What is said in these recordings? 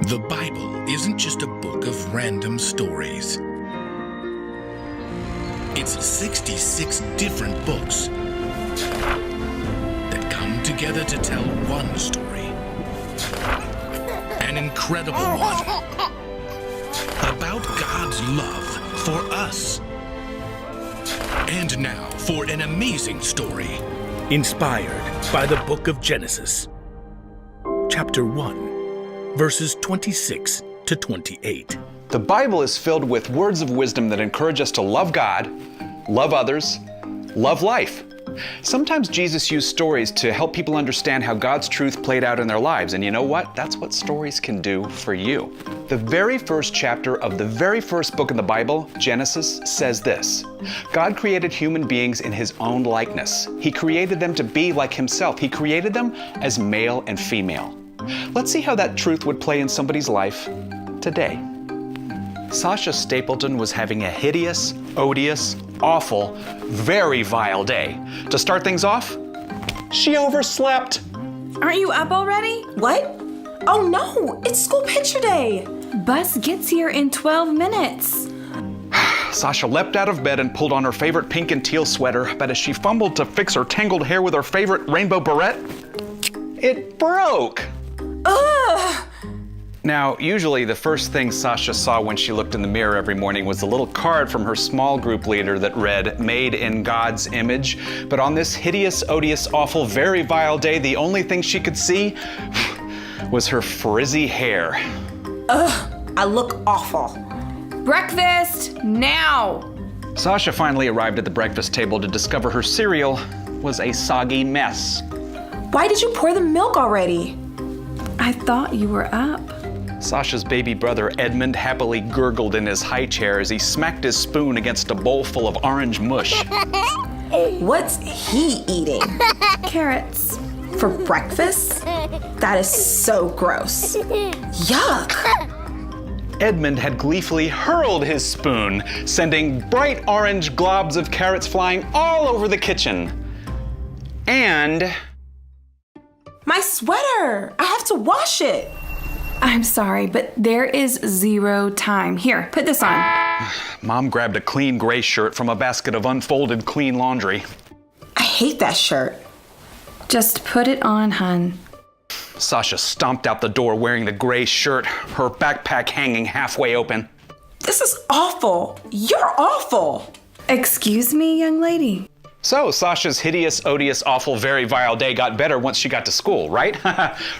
The Bible isn't just a book of random stories. It's 66 different books that come together to tell one story. An incredible one. About God's love for us. And now for an amazing story. Inspired by the book of Genesis. Chapter 1. Verses 26 to 28. The Bible is filled with words of wisdom that encourage us to love God, love others, love life. Sometimes Jesus used stories to help people understand how God's truth played out in their lives. And you know what? That's what stories can do for you. The very first chapter of the very first book in the Bible, Genesis, says this: God created human beings in His own likeness. He created them to be like Himself. He created them as male and female. Let's see how that truth would play in somebody's life today. Sasha Stapleton was having a hideous, odious, awful, very vile day. To start things off, she overslept. Aren't you up already? What? Oh no, it's school picture day. Bus gets here in 12 minutes. Sasha leapt out of bed and pulled on her favorite pink and teal sweater, but as she fumbled to fix her tangled hair with her favorite rainbow beret, it broke. Ugh! Now, usually the first thing Sasha saw when she looked in the mirror every morning was a little card from her small group leader that read, "Made in God's image." But on this hideous, odious, awful, very vile day, the only thing she could see was her frizzy hair. Ugh, I look awful. Breakfast, now! Sasha finally arrived at the breakfast table to discover her cereal was a soggy mess. Why did you pour the milk already? I thought you were up. Sasha's baby brother Edmund happily gurgled in his high chair as he smacked his spoon against a bowl full of orange mush. What's he eating? Carrots. For breakfast? That is so gross. Yuck! Edmund had gleefully hurled his spoon, sending bright orange globs of carrots flying all over the kitchen. And... my sweater! I have to wash it! I'm sorry, but there is zero time. Here, put this on. Mom grabbed a clean gray shirt from a basket of unfolded clean laundry. I hate that shirt. Just put it on, hun. Sasha stomped out the door wearing the gray shirt, her backpack hanging halfway open. This is awful. You're awful. Excuse me, young lady. So Sasha's hideous, odious, awful, very vile day got better once she got to school, right?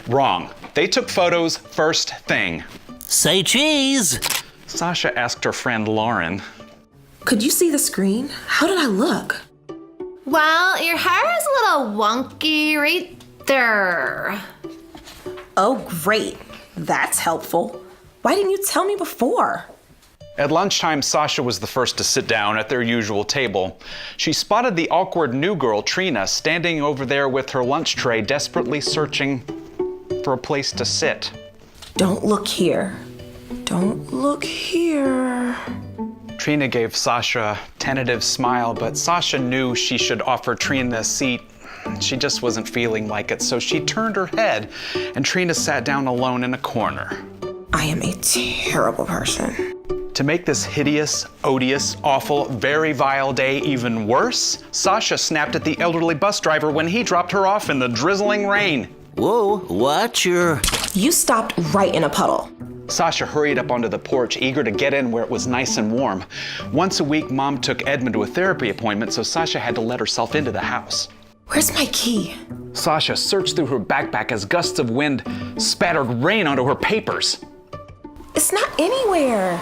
Wrong. They took photos first thing. Say cheese! Sasha asked her friend Lauren. Could you see the screen? How did I look? Well, your hair is a little wonky right there. Oh, great. That's helpful. Why didn't you tell me before? At lunchtime, Sasha was the first to sit down at their usual table. She spotted the awkward new girl, Trina, standing over there with her lunch tray, desperately searching for a place to sit. Don't look here. Don't look here. Trina gave Sasha a tentative smile, but Sasha knew she should offer Trina a seat. She just wasn't feeling like it, so she turned her head, and Trina sat down alone in a corner. I am a terrible person. To make this hideous, odious, awful, very vile day even worse, Sasha snapped at the elderly bus driver when he dropped her off in the drizzling rain. Whoa, watch your... You stopped right in a puddle. Sasha hurried up onto the porch, eager to get in where it was nice and warm. Once a week, Mom took Edmund to a therapy appointment, so Sasha had to let herself into the house. Where's my key? Sasha searched through her backpack as gusts of wind spattered rain onto her papers. It's not anywhere.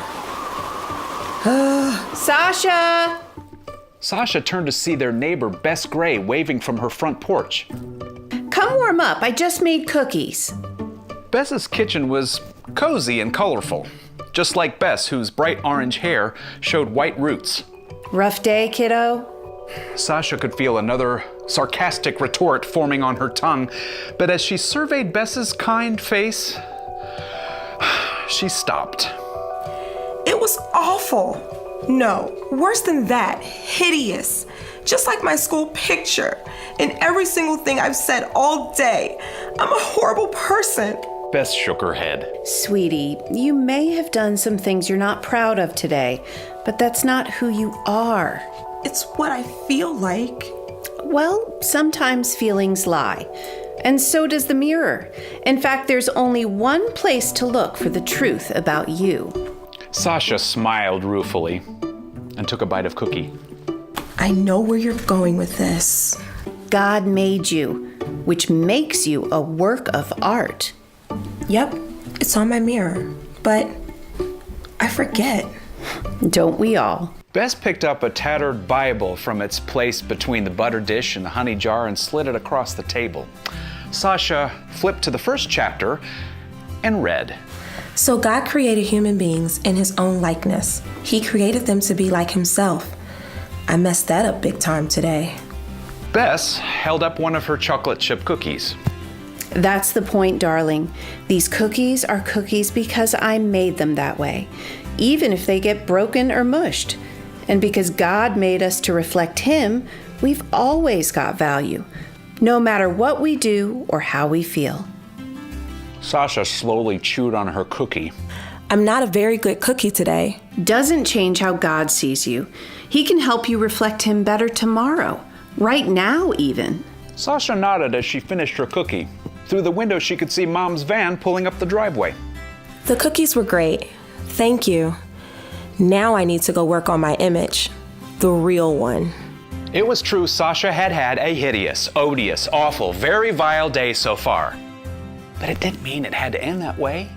Sasha! Sasha turned to see their neighbor, Bess Gray, waving from her front porch. Come warm up. I just made cookies. Bess's kitchen was cozy and colorful, just like Bess, whose bright orange hair showed white roots. Rough day, kiddo? Sasha could feel another sarcastic retort forming on her tongue, but as she surveyed Bess's kind face, she stopped. It was awful. No, worse than that, hideous. Just like my school picture. And every single thing I've said all day. I'm a horrible person. Bess shook her head. Sweetie, you may have done some things you're not proud of today, but that's not who you are. It's what I feel like. Well, sometimes feelings lie, and so does the mirror. In fact, there's only one place to look for the truth about you. Sasha smiled ruefully and took a bite of cookie. I know where you're going with this. God made you, which makes you a work of art. Yep, it's on my mirror, but I forget. Don't we all? Bess picked up a tattered Bible from its place between the butter dish and the honey jar and slid it across the table. Sasha flipped to the first chapter and read. So God created human beings in his own likeness. He created them to be like himself. I messed that up big time today. Bess held up one of her chocolate chip cookies. That's the point, darling. These cookies are cookies because I made them that way, even if they get broken or mushed. And because God made us to reflect Him, we've always got value, no matter what we do or how we feel. Sasha slowly chewed on her cookie. I'm not a very good cookie today. Doesn't change how God sees you. He can help you reflect Him better tomorrow, right now even. Sasha nodded as she finished her cookie. Through the window, she could see Mom's van pulling up the driveway. The cookies were great. Thank you. Now I need to go work on my image. The real one. It was true Sasha had had a hideous, odious, awful, very vile day so far. But it didn't mean it had to end that way.